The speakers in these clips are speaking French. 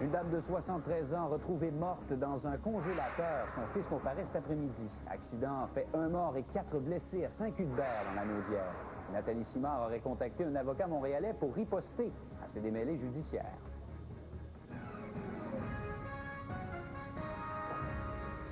Une dame de 73 ans retrouvée morte dans un congélateur. Son fils comparaît cet après-midi. Accident fait 1 mort et 4 blessés à Saint-Cuthbert dans la Naudière. Nathalie Simard aurait contacté un avocat montréalais pour riposter à ses démêlés judiciaires.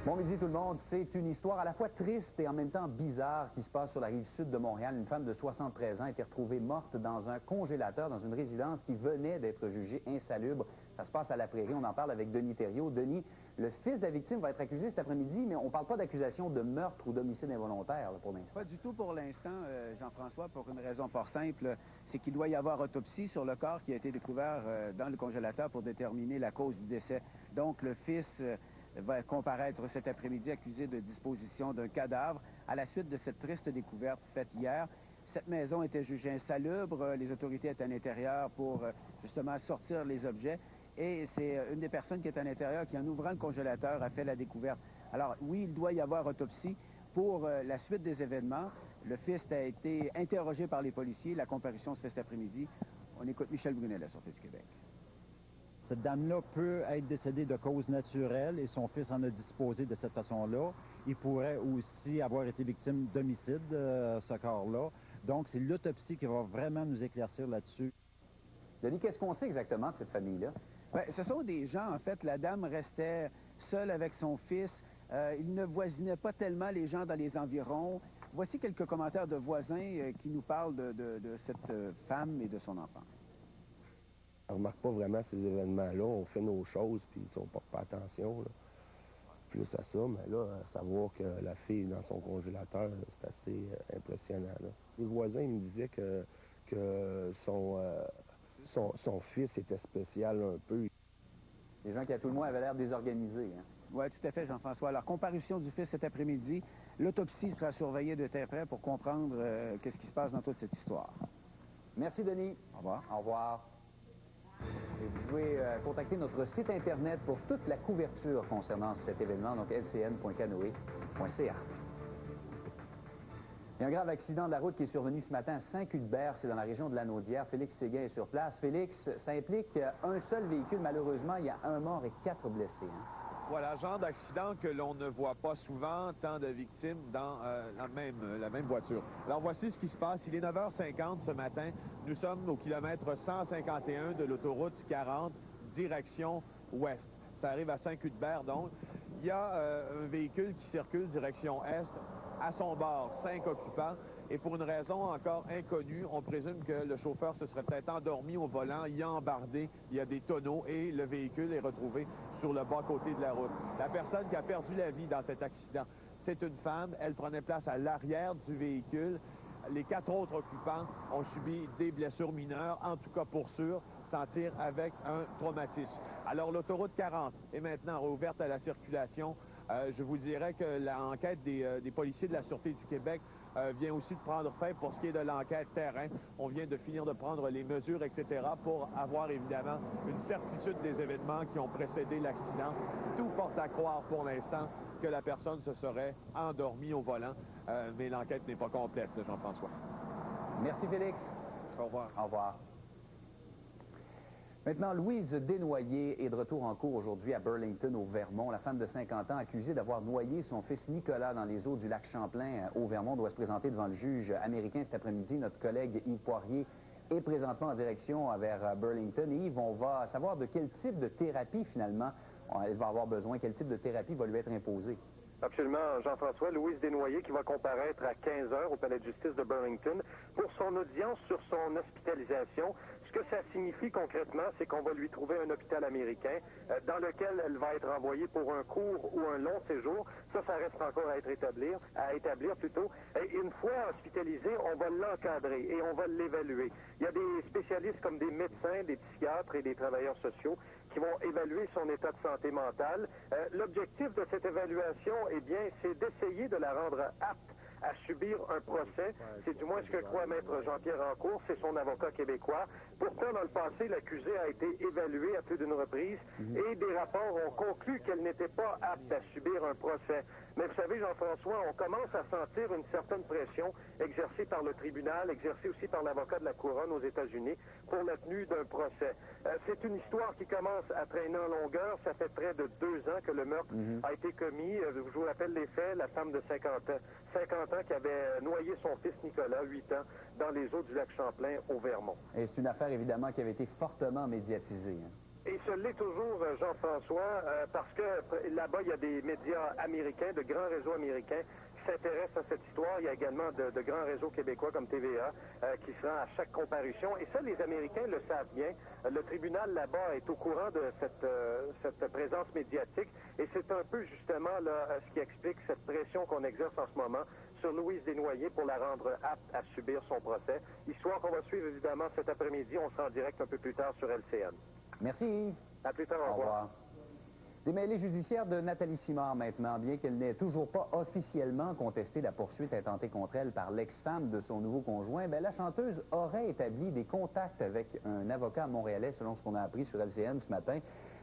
Bon midi tout le monde, c'est une histoire à la fois triste et en même temps bizarre qui se passe sur la rive sud de Montréal. Une femme de 73 ans a été retrouvée morte dans un congélateur dans une résidence qui venait d'être jugée insalubre. Ça se passe à la Prairie, on en parle avec Denis Thériault. Denis, le fils de la victime va être accusé cet après-midi, mais on ne parle pas d'accusation de meurtre ou d'homicide involontaire là, pour l'instant. Pas du tout pour l'instant, Jean-François, pour une raison fort simple, c'est qu'il doit y avoir autopsie sur le corps qui a été découvert dans le congélateur pour déterminer la cause du décès. Donc le fils va comparaître cet après-midi accusé de disposition d'un cadavre à la suite de cette triste découverte faite hier. Cette maison était jugée insalubre, les autorités étaient à l'intérieur pour justement sortir les objets et c'est une des personnes qui est à l'intérieur qui, en ouvrant le congélateur, a fait la découverte. Alors oui, il doit y avoir autopsie. Pour la suite des événements, le fils a été interrogé par les policiers, la comparution se fait cet après-midi. On écoute Michel Brunet de la Sûreté du Québec. Cette dame-là peut être décédée de cause naturelle et son fils en a disposé de cette façon-là. Il pourrait aussi avoir été victime d'homicide, ce corps-là. Donc, c'est l'autopsie qui va vraiment nous éclaircir là-dessus. Denis, qu'est-ce qu'on sait exactement de cette famille-là? Bien, ce sont des gens, en fait, la dame restait seule avec son fils. Il ne voisinait pas tellement les gens dans les environs. Voici quelques commentaires de voisins qui nous parlent de cette femme et de son enfant. On ne remarque pas vraiment ces événements-là. On fait nos choses, puis on ne porte pas attention là, plus à ça. Mais là, savoir que la fille est dans son congélateur, c'est assez impressionnant. Là. Les voisins me disaient que son fils était spécial un peu. Les gens qui, à tout le moins, avaient l'air désorganisés. Hein? Oui, tout à fait, Jean-François. Alors, comparution du fils cet après-midi. L'autopsie sera surveillée de très près pour comprendre qu'est-ce qui se passe dans toute cette histoire. Merci, Denis. Au revoir. Au revoir. Et vous pouvez contacter notre site Internet pour toute la couverture concernant cet événement, donc lcn.canoe.ca. Il y a un grave accident de la route qui est survenu ce matin à Saint-Cuthbert, c'est dans la région de la Naudière. Félix Séguin est sur place. Félix, ça implique un seul véhicule. Malheureusement, il y a 1 mort et 4 blessés. Hein? Voilà, genre d'accident que l'on ne voit pas souvent, tant de victimes dans la même voiture. Alors voici ce qui se passe. Il est 9h50 ce matin. Nous sommes au kilomètre 151 de l'autoroute 40, direction ouest. Ça arrive à Saint-Cuthbert, donc. Il y a un véhicule qui circule direction est. À son bord, 5 occupants. Et pour une raison encore inconnue, on présume que le chauffeur se serait peut-être endormi au volant, y a embardé, il y a des tonneaux et le véhicule est retrouvé sur le bas-côté de la route. La personne qui a perdu la vie dans cet accident, c'est une femme. Elle prenait place à l'arrière du véhicule. Les 4 autres occupants ont subi des blessures mineures, en tout cas pour sûr, sentir avec un traumatisme. Alors l'autoroute 40 est maintenant rouverte à la circulation. Je vous dirais que l'enquête des policiers de la Sûreté du Québec vient aussi de prendre fin pour ce qui est de l'enquête terrain. On vient de finir de prendre les mesures, etc., pour avoir évidemment une certitude des événements qui ont précédé l'accident. Tout porte à croire pour l'instant que la personne se serait endormie au volant, mais l'enquête n'est pas complète, Jean-François. Merci, Félix. Au revoir. Au revoir. Maintenant, Louise Desnoyers est de retour en cours aujourd'hui à Burlington, au Vermont. La femme de 50 ans accusée d'avoir noyé son fils Nicolas dans les eaux du lac Champlain au Vermont doit se présenter devant le juge américain cet après-midi. Notre collègue Yves Poirier est présentement en direction vers Burlington. Et Yves, on va savoir de quel type de thérapie, finalement, elle va avoir besoin, quel type de thérapie va lui être imposée. Absolument, Jean-François. Louise Desnoyers qui va comparaître à 15 heures au palais de justice de Burlington pour son audience sur son hospitalisation. Ce que ça signifie concrètement, c'est qu'on va lui trouver un hôpital américain dans lequel elle va être envoyée pour un court ou un long séjour. Ça reste encore à établir plutôt. Et une fois hospitalisée, on va l'encadrer et on va l'évaluer. Il y a des spécialistes comme des médecins, des psychiatres et des travailleurs sociaux qui vont évaluer son état de santé mentale. L'objectif de cette évaluation, eh bien, c'est d'essayer de la rendre apte à subir un procès. C'est du moins ce que croit maître Jean-Pierre Rancourt, c'est son avocat québécois. Pourtant, dans le passé, l'accusée a été évaluée à plus d'une reprise et des rapports ont conclu qu'elle n'était pas apte à subir un procès. Mais vous savez, Jean-François, on commence à sentir une certaine pression exercée par le tribunal, exercée aussi par l'avocat de la Couronne aux États-Unis pour la tenue d'un procès. C'est une histoire qui commence à traîner en longueur. Ça fait près de 2 ans que le meurtre a été commis. Je vous rappelle les faits, la femme de 50 ans qui avait noyé son fils Nicolas, 8 ans, dans les eaux du lac Champlain au Vermont. Et c'est une affaire, évidemment, qui avait été fortement médiatisée. Hein. Et ce l'est toujours, Jean-François, parce que là-bas, il y a des médias américains, de grands réseaux américains qui s'intéressent à cette histoire. Il y a également de grands réseaux québécois comme TVA qui se rend à chaque comparution. Et ça, les Américains le savent bien. Le tribunal là-bas est au courant de cette présence médiatique. Et c'est un peu justement là, ce qui explique cette pression qu'on exerce en ce moment sur Louise Desnoyers pour la rendre apte à subir son procès. Histoire qu'on va suivre évidemment cet après-midi. On sera en direct un peu plus tard sur LCN. Merci. À plus tard, au revoir. Démêlée judiciaire de Nathalie Simard maintenant, bien qu'elle n'ait toujours pas officiellement contesté la poursuite intentée contre elle par l'ex-femme de son nouveau conjoint, la chanteuse aurait établi des contacts avec un avocat montréalais, selon ce qu'on a appris sur LCN ce matin.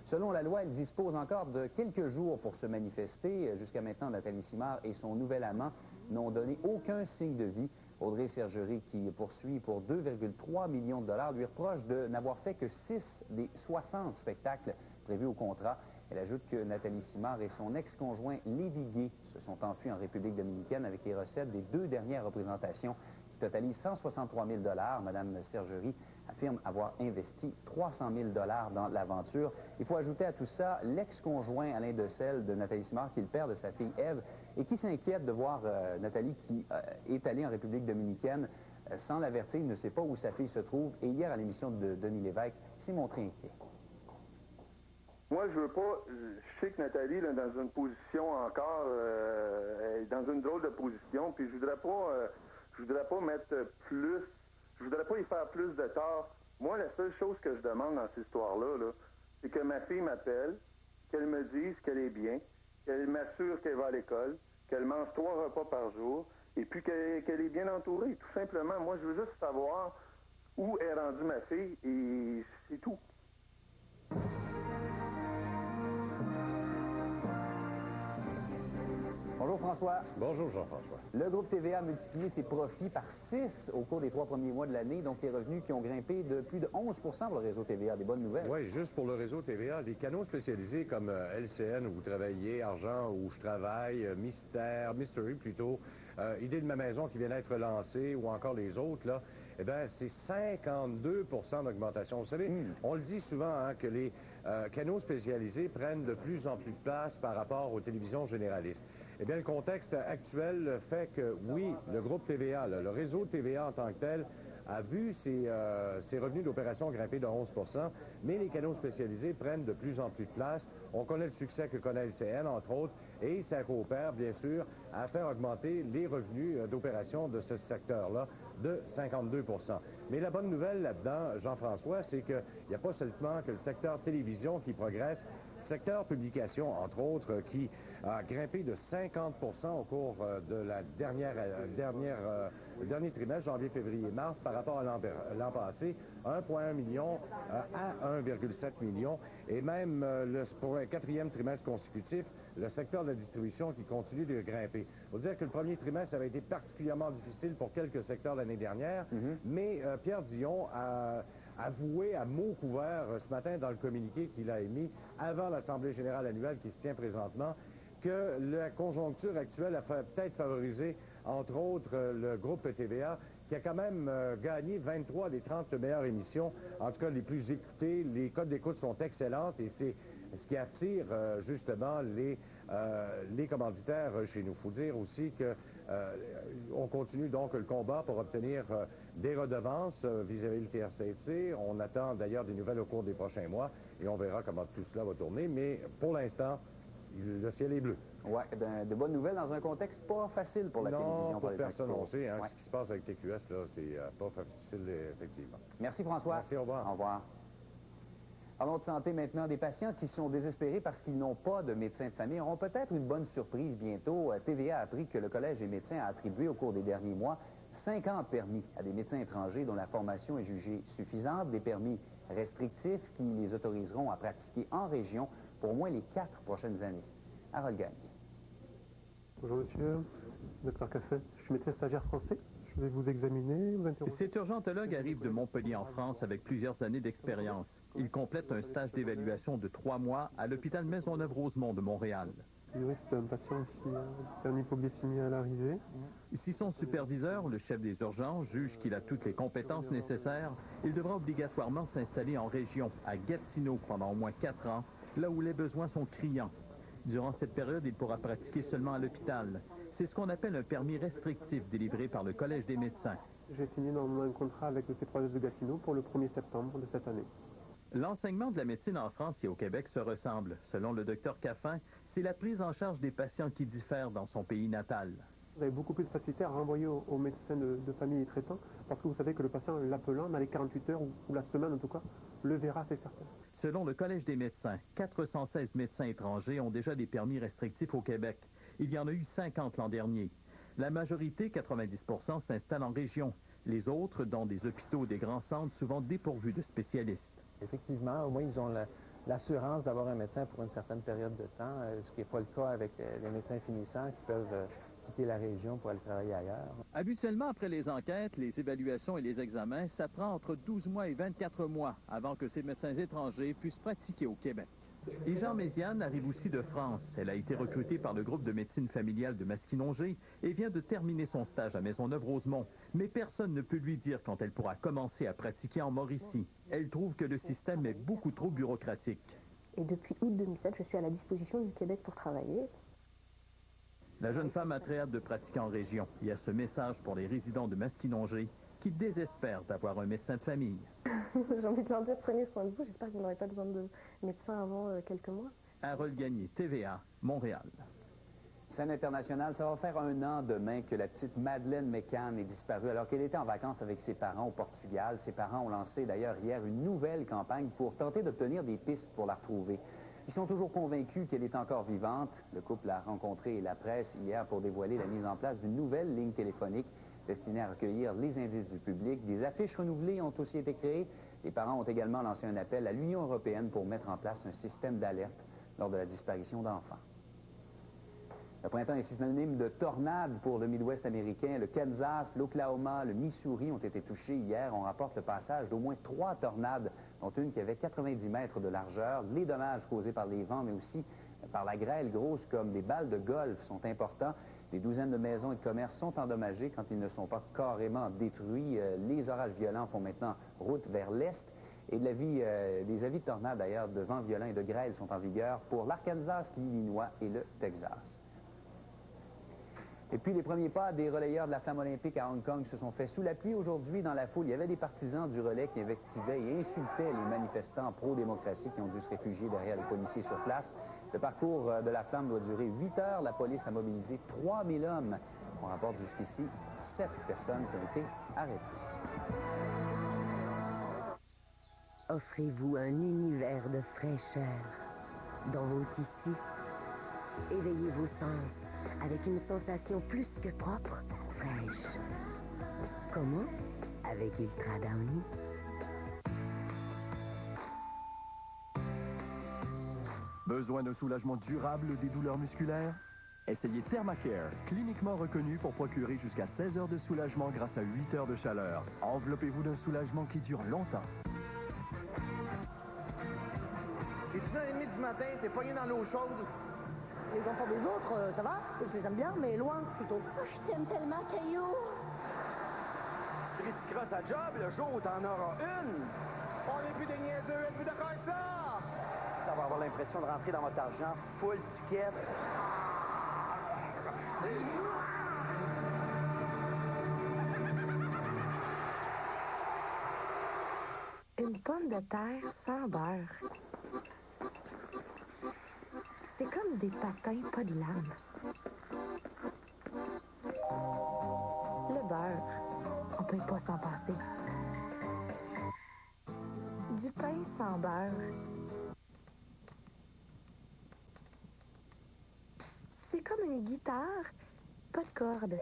Selon la loi, elle dispose encore de quelques jours pour se manifester. Jusqu'à maintenant, Nathalie Simard et son nouvel amant n'ont donné aucun signe de vie. Audrey Sergerie, qui poursuit pour 2,3 millions de dollars, lui reproche de n'avoir fait que 6 des 60 spectacles prévus au contrat. Elle ajoute que Nathalie Simard et son ex-conjoint Lévi Gay se sont enfuis en République dominicaine avec les recettes des 2 dernières représentations qui totalisent 163 000 dollars. Madame Sergerie affirme avoir investi 300 000 dollars dans l'aventure. Il faut ajouter à tout ça l'ex-conjoint Alain Decelle de Nathalie Simard, qui est le père de sa fille Ève, et qui s'inquiète de voir Nathalie, qui est allée en République dominicaine sans l'avertir, ne sait pas où sa fille se trouve. Et hier, à l'émission de Denis Lévesque, s'est montré inquiet. Moi, je veux pas... Je sais que Nathalie, là, dans une position encore... est dans une drôle de position, puis je voudrais pas mettre plus... Je voudrais pas y faire plus de tort. Moi, la seule chose que je demande dans cette histoire-là, là, c'est que ma fille m'appelle, qu'elle me dise qu'elle est bien, qu'elle m'assure qu'elle va à l'école, qu'elle mange 3 repas par jour, et puis qu'elle est bien entourée, tout simplement. Moi, je veux juste savoir où est rendue ma fille, et c'est tout. Bonjour François. Bonjour Jean-François. Le groupe TVA a multiplié ses profits par 6 au cours des 3 premiers mois de l'année, donc les revenus qui ont grimpé de plus de 11 pour le réseau TVA. Des bonnes nouvelles. Oui, juste pour le réseau TVA, des canaux spécialisés comme LCN, où vous travaillez, Argent, où je travaille, Mystère, Mystery plutôt, Idée de ma maison qui vient d'être lancée, ou encore les autres, là, eh bien, c'est 52 d'augmentation. Vous savez, on le dit souvent, hein, que les canaux spécialisés prennent de plus en plus de place par rapport aux télévisions généralistes. Eh bien, le contexte actuel fait que, oui, le groupe TVA, là, le réseau TVA en tant que tel, a vu ses revenus d'opération grimper de 11 mais les canaux spécialisés prennent de plus en plus de place. On connaît le succès que connaît LCN, entre autres, et ça coopère, bien sûr, à faire augmenter les revenus d'opération de ce secteur-là de 52 Mais la bonne nouvelle là-dedans, Jean-François, c'est qu'il n'y a pas seulement que le secteur télévision qui progresse, le secteur publication, entre autres, qui a grimpé de 50 au cours de la le dernier trimestre, janvier, février, mars, par rapport à l'an passé, 1,1 million à 1,7 million. Et même pour un 4e trimestre consécutif, le secteur de la distribution qui continue de grimper. Il faut dire que le premier trimestre avait été particulièrement difficile pour quelques secteurs l'année dernière, mais Pierre Dion a avoué à mots couverts ce matin dans le communiqué qu'il a émis avant l'Assemblée générale annuelle qui se tient présentement, que la conjoncture actuelle a peut-être favorisé, entre autres, le groupe TVA, qui a quand même gagné 23 des 30 meilleures émissions, en tout cas les plus écoutées. Les codes d'écoute sont excellentes et c'est ce qui attire justement les commanditaires chez nous. Il faut dire aussi qu'on continue donc le combat pour obtenir des redevances vis-à-vis du TRCC. On attend d'ailleurs des nouvelles au cours des prochains mois et on verra comment tout cela va tourner, mais pour l'instant, le ciel est bleu. Oui, de bonnes nouvelles dans un contexte pas facile pour la télévision. Non, pour personne, on sait. Hein, ouais. Ce qui se passe avec TQS, là, c'est pas facile, effectivement. Merci François. Merci, au revoir. Au revoir. Parlons de santé maintenant. Des patients qui sont désespérés parce qu'ils n'ont pas de médecin de famille auront peut-être une bonne surprise bientôt. TVA a appris que le Collège des médecins a attribué au cours des derniers mois 50 permis à des médecins étrangers dont la formation est jugée suffisante, des permis restrictifs qui les autoriseront à pratiquer en région pour au moins les 4 prochaines années. Harold Gagné. Bonjour monsieur, docteur Caffet, je suis médecin stagiaire français. Je vais vous examiner, vous interroger. Cet urgentologue arrive de Montpellier en France avec plusieurs années d'expérience. Il complète un stage d'évaluation de 3 mois à l'hôpital Maisonneuve-Rosemont de Montréal. C'est un patient qui a une hypoglycémie à l'arrivée. Si son superviseur, le chef des urgences, juge qu'il a toutes les compétences nécessaires, il devra obligatoirement s'installer en région, à Gatineau, pendant au moins 4 ans, là où les besoins sont criants. Durant cette période, il pourra pratiquer seulement à l'hôpital. C'est ce qu'on appelle un permis restrictif délivré par le Collège des médecins. J'ai signé normalement un contrat avec le C3S de Gatineau pour le 1er septembre de cette année. L'enseignement de la médecine en France et au Québec se ressemble. Selon le docteur Caffin, c'est la prise en charge des patients qui diffère dans son pays natal. Vous avez beaucoup plus de facilité à renvoyer aux médecins de famille et traitants parce que vous savez que le patient, l'appelant dans les 48 heures ou la semaine en tout cas, le verra, c'est certain. Selon le Collège des médecins, 416 médecins étrangers ont déjà des permis restrictifs au Québec. Il y en a eu 50 l'an dernier. La majorité, 90%, s'installe en région. Les autres, dans des hôpitaux ou des grands centres, souvent dépourvus de spécialistes. Effectivement, au moins, ils ont l'assurance d'avoir un médecin pour une certaine période de temps, ce qui n'est pas le cas avec les médecins finissants qui peuvent quitter la région pour aller travailler ailleurs. Habituellement, après les enquêtes, les évaluations et les examens, ça prend entre 12 mois et 24 mois avant que ces médecins étrangers puissent pratiquer au Québec. Et Jean Méziane arrive aussi de France. Elle a été recrutée par le groupe de médecine familiale de Masquinongé et vient de terminer son stage à Maisonneuve-Rosemont. Mais personne ne peut lui dire quand elle pourra commencer à pratiquer en Mauricie. Elle trouve que le système est beaucoup trop bureaucratique. Et depuis août 2007, je suis à la disposition du Québec pour travailler. La jeune femme a très hâte de pratiquer en région. Il y a ce message pour les résidents de Masquinongé qui désespèrent d'avoir un médecin de famille. J'ai envie de leur dire, prenez soin de vous. J'espère que vous n'aurez pas besoin de médecin avant quelques mois. Harold Gagné, TVA, Montréal. Scène internationale, ça va faire 1 an demain que la petite Madeleine McCann est disparue alors qu'elle était en vacances avec ses parents au Portugal. Ses parents ont lancé d'ailleurs hier une nouvelle campagne pour tenter d'obtenir des pistes pour la retrouver. Ils sont toujours convaincus qu'elle est encore vivante. Le couple a rencontré la presse hier pour dévoiler la mise en place d'une nouvelle ligne téléphonique destinée à recueillir les indices du public. Des affiches renouvelées ont aussi été créées. Les parents ont également lancé un appel à l'Union européenne pour mettre en place un système d'alerte lors de la disparition d'enfants. Le printemps est synonyme de tornade pour le Midwest américain. Le Kansas, l'Oklahoma, le Missouri ont été touchés hier. On rapporte le passage d'au moins 3 tornades, dont une qui avait 90 mètres de largeur. Les dommages causés par les vents, mais aussi par la grêle grosse comme des balles de golf sont importants. Des douzaines de maisons et de commerces sont endommagés quand ils ne sont pas carrément détruits. Les orages violents font maintenant route vers l'est. Et des avis de tornade, d'ailleurs, de vents violents et de grêle sont en vigueur pour l'Arkansas, l'Illinois et le Texas. Et puis, les premiers pas des relayeurs de la flamme olympique à Hong Kong se sont faits sous la pluie. Aujourd'hui, dans la foule, il y avait des partisans du relais qui invectivaient et insultaient les manifestants pro-démocratie qui ont dû se réfugier derrière les policiers sur place. Le parcours de la flamme doit durer 8 heures. La police a mobilisé 3000 hommes. On rapporte jusqu'ici 7 personnes qui ont été arrêtées. Offrez-vous un univers de fraîcheur dans vos tissus. Éveillez vos sens avec une sensation plus que propre, fraîche. Comment? Avec Ultra Downy. Besoin d'un soulagement durable des douleurs musculaires? Essayez Thermacare, cliniquement reconnu pour procurer jusqu'à 16 heures de soulagement grâce à 8 heures de chaleur. Enveloppez-vous d'un soulagement qui dure longtemps. Et 10h30 du matin, t'es pogné dans l'eau chaude. Les enfants des autres, ça va? Je les aime bien, mais loin, plutôt. Oh, je t'aime tellement, Caillou! Si tu crosses à job, le jour où t'en auras une. On n'est plus des niaiseux, êtes-vous d'accord avec ça? Ça va avoir l'impression de rentrer dans votre argent full ticket. Une pomme de terre sans beurre. C'est comme des patins, pas de lame. Le beurre, on peut pas s'en passer. Du pain sans beurre. C'est comme une guitare, pas de cordes.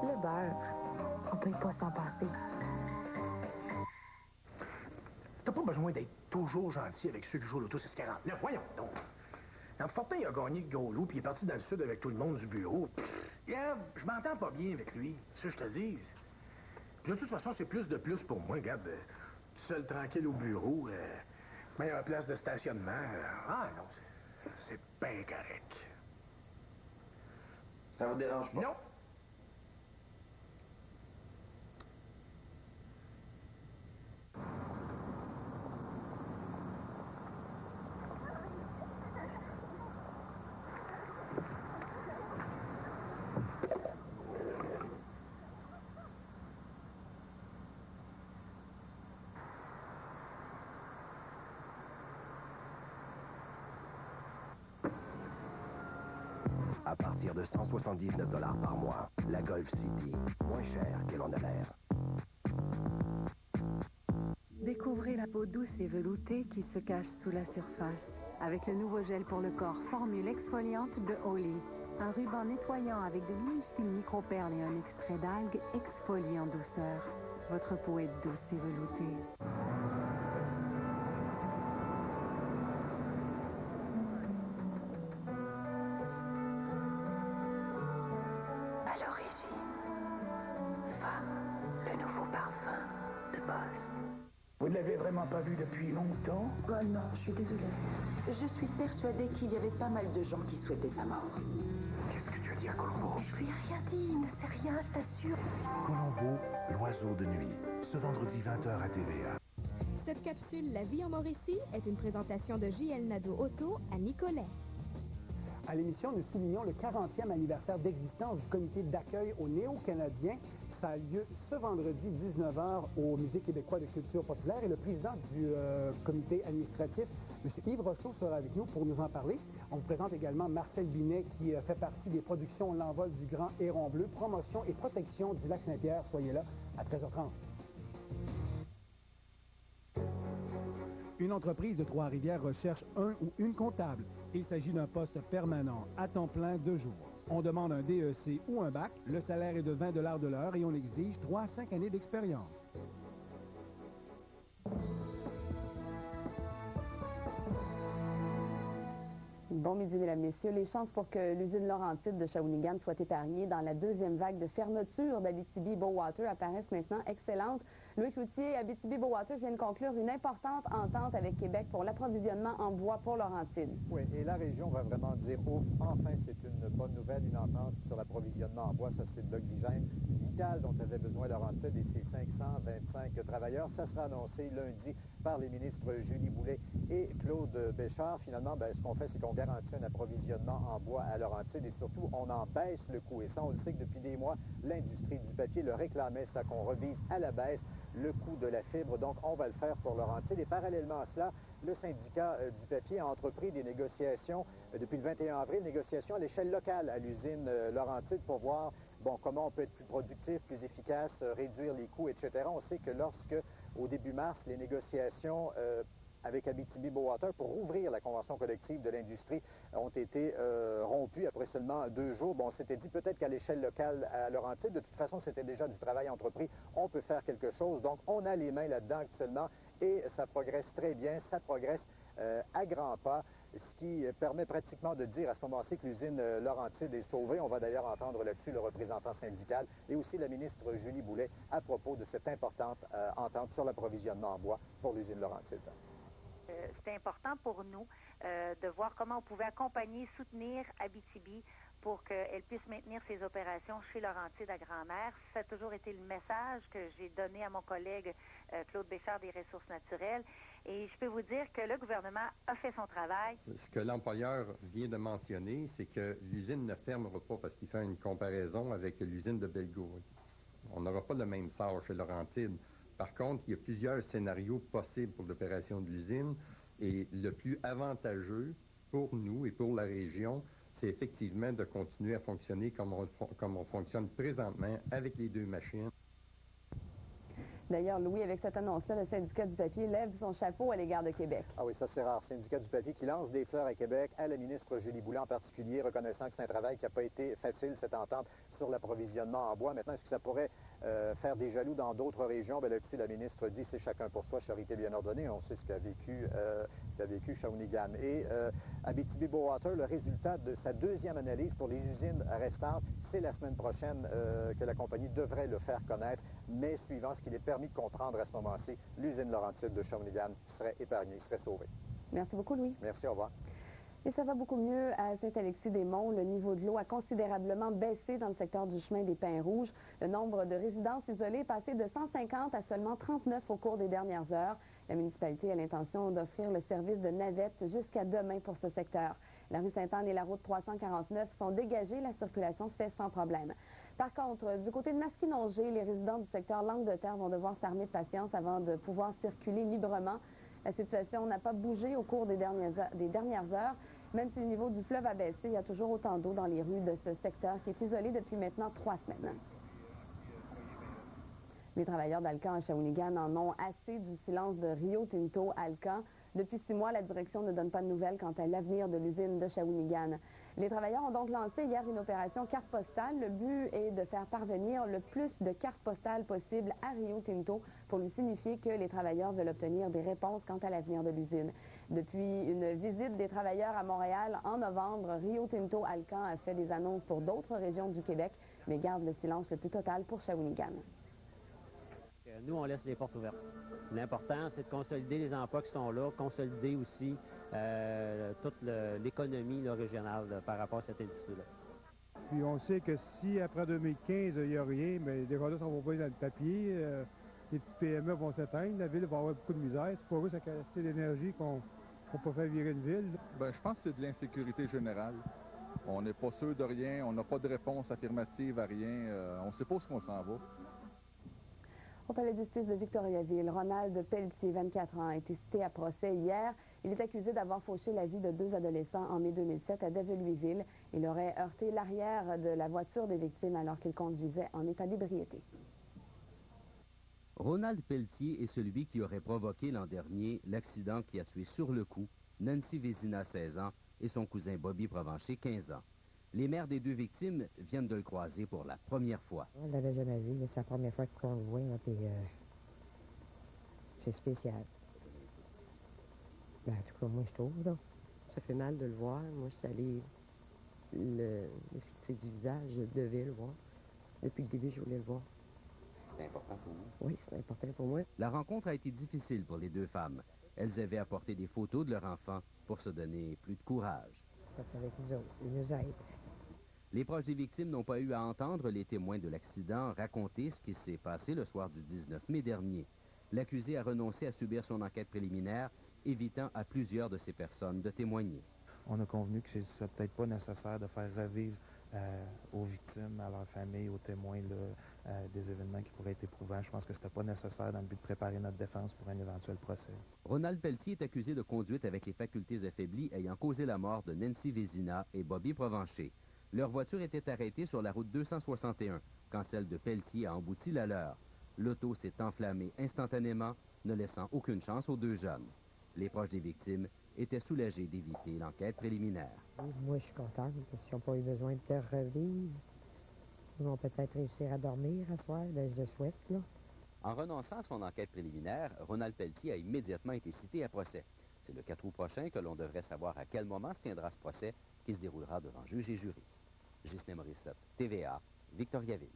Le beurre. peut pas s'en passer. T'as pas besoin d'être toujours gentil avec ceux qui jouent l'auto 640. Là, voyons donc. Quand Fortin il a gagné le Gros Loup puis il est parti dans le sud avec tout le monde du bureau, regarde, je m'entends pas bien avec lui. C'est ça que je te dis. Puis de toute façon, c'est plus de plus pour moi. Regarde, tout seul tranquille au bureau, meilleure place de stationnement. Ah non, c'est bien correct. Ça vous dérange pas? Non. À partir de 179 $ par mois, la Golf City, moins cher qu'elle en a l'air. Découvrez la peau douce et veloutée qui se cache sous la surface. Avec le nouveau gel pour le corps formule exfoliante de Olly. Un ruban nettoyant avec de minuscules microperles et un extrait d'algues exfolie en douceur. Votre peau est douce et veloutée. À l'origine, Femme, le nouveau parfum de Boss. Vous ne l'avez vraiment pas vu depuis longtemps? Oh non, je suis désolée. Je suis persuadée qu'il y avait pas mal de gens qui souhaitaient sa mort. Qu'est-ce que tu as dit à Colombo? Je lui ai rien dit, il ne sait rien, je t'assure. Colombo, l'oiseau de nuit, ce vendredi 20h à TVA. Cette capsule La vie en Mauricie est une présentation de JL Nadeau Auto à Nicolet. À l'émission, nous soulignons le 40e anniversaire d'existence du comité d'accueil aux Néo-Canadiens. Ça a lieu ce vendredi 19h au Musée québécois de culture populaire et le président du comité administratif, M. Yves Rochelot, sera avec nous pour nous en parler. On vous présente également Marcel Binet qui fait partie des productions L'envol du Grand Héron Bleu, promotion et protection du lac Saint-Pierre. Soyez là à 13h30. Une entreprise de Trois-Rivières recherche un ou une comptable. Il s'agit d'un poste permanent, à temps plein, 2 jours. On demande un DEC ou un bac. Le salaire est de 20 $ de l'heure et on exige 3 à 5 années d'expérience. Bon midi, mesdames, messieurs. Les chances pour que l'usine Laurentide de Shawinigan soit épargnée dans la deuxième vague de fermeture d'Abitibi-Bowater apparaissent maintenant excellentes. Louis Cloutier, Abitibi-Bowater vient de conclure une importante entente avec Québec pour l'approvisionnement en bois pour Laurentide. Oui, et la région va vraiment dire ouf, enfin c'est une bonne nouvelle, une entente sur l'approvisionnement en bois. Ça, c'est de l'oxygène vital dont avait besoin Laurentide et ses 525 travailleurs. Ça sera annoncé lundi par les ministres Julie Boulet et Claude Béchard. Finalement, ce qu'on fait, c'est qu'on garantit un approvisionnement en bois à Laurentide et surtout, on en baisse le coût. Et ça, on le sait que depuis des mois, l'industrie du papier le réclamait, ça qu'on revise à la baisse le coût de la fibre. Donc, on va le faire pour Laurentide. Et parallèlement à cela, le syndicat du papier a entrepris des négociations depuis le 21 avril, négociations à l'échelle locale à l'usine Laurentide pour voir comment on peut être plus productif, plus efficace, réduire les coûts, etc. On sait que lorsque, au début mars, les négociations avec Abitibi-Bowater pour rouvrir la convention collective de l'industrie ont été rompues après seulement 2 jours. On s'était dit peut-être qu'à l'échelle locale à Laurentide, de toute façon, c'était déjà du travail entrepris. On peut faire quelque chose. Donc, on a les mains là-dedans actuellement et ça progresse très bien. Ça progresse à grands pas, ce qui permet pratiquement de dire à ce moment-ci que l'usine Laurentide est sauvée. On va d'ailleurs entendre là-dessus le représentant syndical et aussi la ministre Julie Boulet à propos de cette importante entente sur l'approvisionnement en bois pour l'usine Laurentide. C'était important pour nous de voir comment on pouvait accompagner, soutenir Abitibi pour qu'elle puisse maintenir ses opérations chez Laurentide à Grand-Mère. Ça a toujours été le message que j'ai donné à mon collègue Claude Béchard des Ressources naturelles. Et je peux vous dire que le gouvernement a fait son travail. Ce que l'employeur vient de mentionner, c'est que l'usine ne fermera pas parce qu'il fait une comparaison avec l'usine de Bellegourde. On n'aura pas le même sort chez Laurentide. Par contre, il y a plusieurs scénarios possibles pour l'opération de l'usine et le plus avantageux pour nous et pour la région, c'est effectivement de continuer à fonctionner comme on fonctionne présentement avec les 2 machines. D'ailleurs, Louis, avec cette annonce-là, le syndicat du papier lève son chapeau à l'égard de Québec. Ah oui, ça c'est rare. Syndicat du papier qui lance des fleurs à Québec, à la ministre Julie Boulay en particulier, reconnaissant que c'est un travail qui n'a pas été facile, cette entente sur l'approvisionnement en bois. Maintenant, est-ce que ça pourrait faire des jaloux dans d'autres régions? Bien, là, écoutez, la ministre dit c'est chacun pour soi, charité bien ordonnée. On sait ce qu'a vécu Shawinigan. Et Abitibi-Bowater, le résultat de sa deuxième analyse pour les usines restantes, c'est la semaine prochaine que la compagnie devrait le faire connaître. Mais suivant ce qu'il est permis de comprendre à ce moment-ci, l'usine Laurentide de Shawinigan serait épargnée, serait sauvée. Merci beaucoup, Louis. Merci, au revoir. Et ça va beaucoup mieux à Saint-Alexis-des-Monts. Le niveau de l'eau a considérablement baissé dans le secteur du chemin des Pins Rouges. Le nombre de résidences isolées est passé de 150 à seulement 39 au cours des dernières heures. La municipalité a l'intention d'offrir le service de navette jusqu'à demain pour ce secteur. La rue Sainte-Anne et la route 349 sont dégagées. La circulation se fait sans problème. Par contre, du côté de Masquinongé, les résidents du secteur Langue-de-Terre vont devoir s'armer de patience avant de pouvoir circuler librement. La situation n'a pas bougé au cours des dernières heures. Même si le niveau du fleuve a baissé, il y a toujours autant d'eau dans les rues de ce secteur qui est isolé depuis maintenant 3 semaines. Les travailleurs d'Alcan à Shawinigan en ont assez du silence de Rio Tinto Alcan. Depuis 6 mois, la direction ne donne pas de nouvelles quant à l'avenir de l'usine de Shawinigan. Les travailleurs ont donc lancé hier une opération carte postale. Le but est de faire parvenir le plus de cartes postales possible à Rio Tinto pour lui signifier que les travailleurs veulent obtenir des réponses quant à l'avenir de l'usine. Depuis une visite des travailleurs à Montréal en novembre, Rio Tinto Alcan a fait des annonces pour d'autres régions du Québec, mais garde le silence le plus total pour Shawinigan. Nous, on laisse les portes ouvertes. L'important, c'est de consolider les emplois qui sont là, consolider aussi toute l'économie régionale par rapport à cette industrie-là. Puis on sait que si après 2015, il n'y a rien, mais les vendeurs s'en vont pas dans le papier, les petites PME vont s'éteindre, la ville va avoir beaucoup de misère. C'est pas eux, ça casse l'énergie qu'on peut faire virer une ville. Bien, je pense que c'est de l'insécurité générale. On n'est pas sûr de rien, on n'a pas de réponse affirmative à rien, on ne sait pas où on s'en va. Au palais de justice de Victoriaville, Ronald Pelletier, 24 ans, a été cité à procès hier. Il est accusé d'avoir fauché la vie de 2 adolescents en mai 2007 à Develuiville. Il aurait heurté l'arrière de la voiture des victimes alors qu'il conduisait en état d'ébriété. Ronald Pelletier est celui qui aurait provoqué l'an dernier l'accident qui a tué sur le coup Nancy Vézina, 16 ans, et son cousin Bobby Provencher, 15 ans. Les mères des 2 victimes viennent de le croiser pour la première fois. On ne l'avait jamais vu, c'est la première fois qu'on le voit, puis c'est spécial. Ben, en tout cas, moi, je trouve, là. Ça fait mal de le voir. Moi, je suis allé le fixer du visage, je devais le voir. Depuis le début, je voulais le voir. C'est important pour vous? Oui, c'est important pour moi. La rencontre a été difficile pour les 2 femmes. Elles avaient apporté des photos de leur enfant pour se donner plus de courage. C'est avec nous autres, ils nous aident. Les proches des victimes n'ont pas eu à entendre les témoins de l'accident raconter ce qui s'est passé le soir du 19 mai dernier. L'accusé a renoncé à subir son enquête préliminaire, évitant à plusieurs de ces personnes de témoigner. On a convenu que ce serait peut-être pas nécessaire de faire revivre aux victimes, à leurs familles, aux témoins des événements qui pourraient être éprouvants. Je pense que c'était pas nécessaire dans le but de préparer notre défense pour un éventuel procès. Ronald Pelletier est accusé de conduite avec les facultés affaiblies ayant causé la mort de Nancy Vézina et Bobby Provencher. Leur voiture était arrêtée sur la route 261 quand celle de Pelletier a embouti la leur. L'auto s'est enflammée instantanément, ne laissant aucune chance aux 2 jeunes. Les proches des victimes étaient soulagés d'éviter l'enquête préliminaire. Moi, je suis contente parce qu'ils n'ont pas eu besoin de revivre. Ils vont peut-être réussir à dormir à soir, ben, je le souhaite, là. En renonçant à son enquête préliminaire, Ronald Pelletier a immédiatement été cité à procès. C'est le 4 août prochain que l'on devrait savoir à quel moment se tiendra ce procès qui se déroulera devant juge et jury. Ghislain Morissette, TVA, Victoriaville.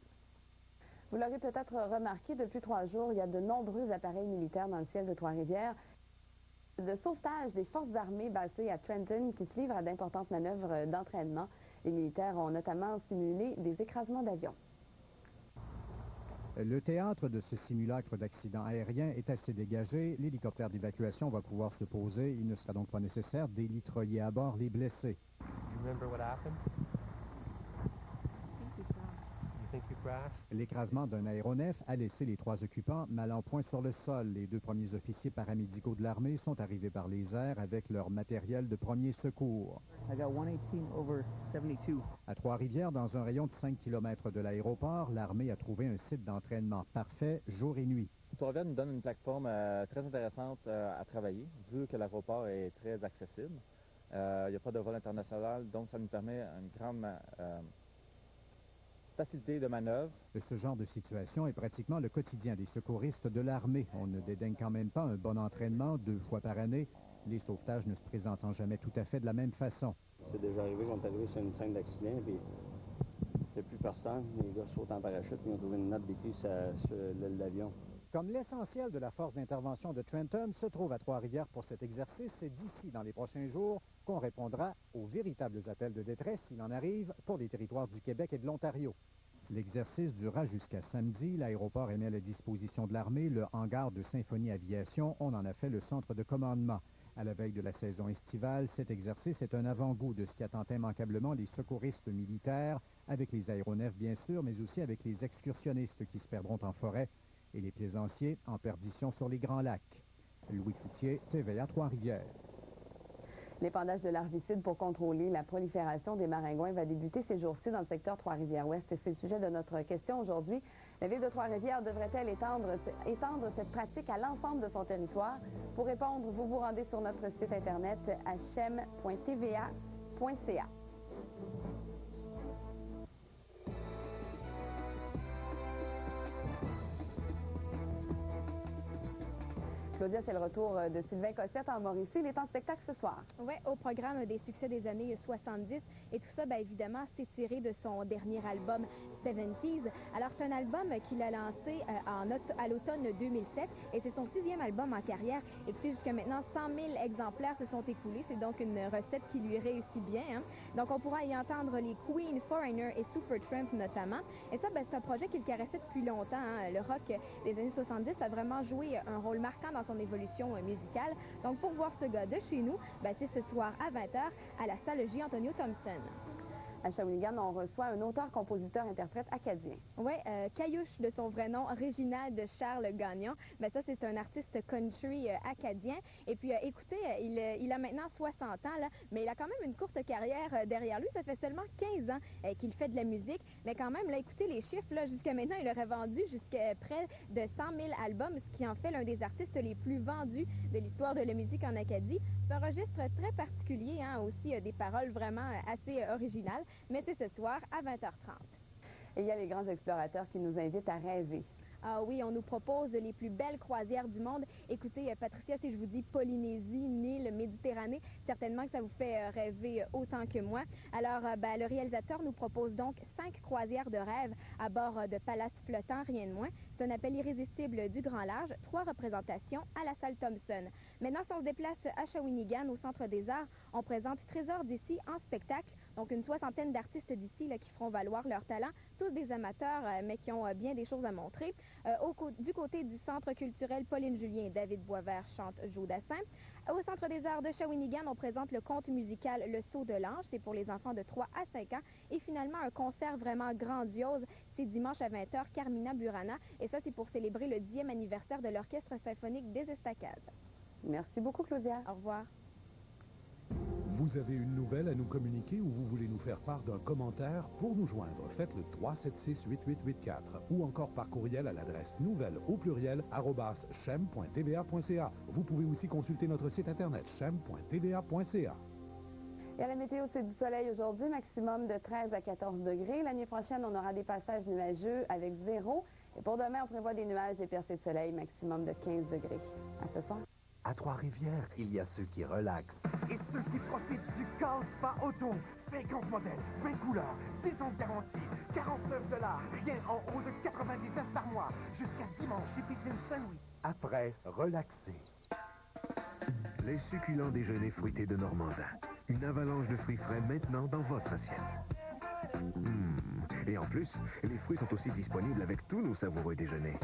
Vous l'aurez peut-être remarqué, depuis 3 jours, il y a de nombreux appareils militaires dans le ciel de Trois-Rivières. De sauvetage des forces armées basées à Trenton qui se livrent à d'importantes manœuvres d'entraînement. Les militaires ont notamment simulé des écrasements d'avions. Le théâtre de ce simulacre d'accident aérien est assez dégagé. L'hélicoptère d'évacuation va pouvoir se poser. Il ne sera donc pas nécessaire d'hélitrolier à bord les blessés. L'écrasement d'un aéronef a laissé les 3 occupants mal en point sur le sol. Les 2 premiers officiers paramédicaux de l'armée sont arrivés par les airs avec leur matériel de premier secours. À Trois-Rivières, dans un rayon de 5 km de l'aéroport, l'armée a trouvé un site d'entraînement parfait jour et nuit. Trois-Rivières nous donne une plateforme très intéressante à travailler, vu que l'aéroport est très accessible. Il n'y a pas de vol international, donc ça nous permet une grande facilité de manœuvre. Ce genre de situation est pratiquement le quotidien des secouristes de l'armée. On ne dédaigne quand même pas un bon entraînement 2 fois par année, les sauvetages ne se présentant jamais tout à fait de la même façon. C'est déjà arrivé qu'on est arrivé sur une scène d'accident, puis il n'y a plus personne. Les gars sautent en parachute, puis ils ont trouvé une note d'écrit sur l'aile d'avion. Comme l'essentiel de la force d'intervention de Trenton se trouve à Trois-Rivières pour cet exercice, c'est d'ici, dans les prochains jours, qu'on répondra aux véritables appels de détresse, s'il en arrive, pour les territoires du Québec et de l'Ontario. L'exercice durera jusqu'à samedi. L'aéroport est mis à la disposition de l'armée. Le hangar de Symphonie Aviation, on en a fait le centre de commandement. À la veille de la saison estivale, cet exercice est un avant-goût de ce qui attend immanquablement les secouristes militaires, avec les aéronefs bien sûr, mais aussi avec les excursionnistes qui se perdront en forêt et les plaisanciers en perdition sur les Grands Lacs. Louis Cloutier, TVA Trois-Rivières. L'épandage de l'herbicide pour contrôler la prolifération des maringouins va débuter ces jours-ci dans le secteur Trois-Rivières-Ouest. Et c'est le sujet de notre question aujourd'hui. La ville de Trois-Rivières devrait-elle étendre cette pratique à l'ensemble de son territoire? Pour répondre, vous vous rendez sur notre site internet hm.tva.ca. Claudia, c'est le retour de Sylvain Cossette en Mauricie. Il est en spectacle ce soir. Oui, au programme des succès des années 70. Et tout ça, bien évidemment, c'est tiré de son dernier album 70s. Alors, c'est un album qu'il a lancé à l'automne 2007 et c'est son 6e album en carrière. Écoutez, jusqu'à maintenant, 100 000 exemplaires se sont écoulés. C'est donc une recette qui lui réussit bien. Hein? Donc, on pourra y entendre les Queen, Foreigner et Supertramp notamment. Et ça, ben, c'est un projet qu'il caressait depuis longtemps. Hein? Le rock des années 70 a vraiment joué un rôle marquant dans son évolution musicale. Donc, pour voir ce gars de chez nous, ben, c'est ce soir à 20h à la salle J. Antonio Thompson. À Shawinigan, on reçoit un auteur-compositeur-interprète acadien. Oui, Caillouche de son vrai nom, Réginald Charles Gagnon. Ben ça, c'est un artiste country acadien. Et puis, écoutez, il a maintenant 60 ans, là, mais il a quand même une courte carrière derrière lui. Ça fait seulement 15 ans qu'il fait de la musique. Mais quand même, là, écoutez les chiffres, là, jusqu'à maintenant, il aurait vendu jusqu'à près de 100 000 albums, ce qui en fait l'un des artistes les plus vendus de l'histoire de la musique en Acadie. C'est un registre très particulier, hein, aussi des paroles vraiment assez originales. Mais c'est ce soir à 20h30. Et il y a les grands explorateurs qui nous invitent à rêver. Ah oui, on nous propose les plus belles croisières du monde. Écoutez, Patricia, si je vous dis Polynésie, Nil, Méditerranée, certainement que ça vous fait rêver autant que moi. Alors, ben, le réalisateur nous propose donc 5 croisières de rêve à bord de palaces flottants, rien de moins. C'est un appel irrésistible du grand large, 3 représentations à la salle Thompson. Maintenant, si on se déplace à Shawinigan, au Centre des Arts, on présente Trésors d'ici en spectacle. Donc, une 60aine d'artistes d'ici qui feront valoir leur talent, tous des amateurs, mais qui ont bien des choses à montrer. Du côté du Centre culturel Pauline Julien, David Boisvert chante Jodassin. Au Centre des Arts de Shawinigan, on présente le conte musical Le Saut de l'Ange. C'est pour les enfants de 3 à 5 ans. Et finalement, un concert vraiment grandiose. C'est dimanche à 20h, Carmina Burana. Et ça, c'est pour célébrer le 10e anniversaire de l'Orchestre symphonique des Estacades. Merci beaucoup, Claudia. Au revoir. Vous avez une nouvelle à nous communiquer ou vous voulez nous faire part d'un commentaire? Pour nous joindre, faites le 376-8884 ou encore par courriel à l'adresse nouvelle au pluriel @chem.tva.ca. Vous pouvez aussi consulter notre site internet chem.tva.ca. Et à la météo, c'est du soleil aujourd'hui, maximum de 13 à 14 degrés. La nuit prochaine, on aura des passages nuageux avec 0. Et pour demain, on prévoit des nuages et percées de soleil, maximum de 15 degrés. À ce soir. À Trois-Rivières, il y a ceux qui relaxent. Et ceux qui profitent du Casse-Pas Auto. 50 modèles, 20 couleurs, 10 ans de garantie, 49 $, rien en haut de 99 par mois. Jusqu'à dimanche chez Pickville Saint-Louis. Après, relaxer. Les succulents déjeuners fruités de Normandin. Une avalanche de fruits frais maintenant dans votre assiette. Et en plus, les fruits sont aussi disponibles avec tous nos savoureux déjeuners.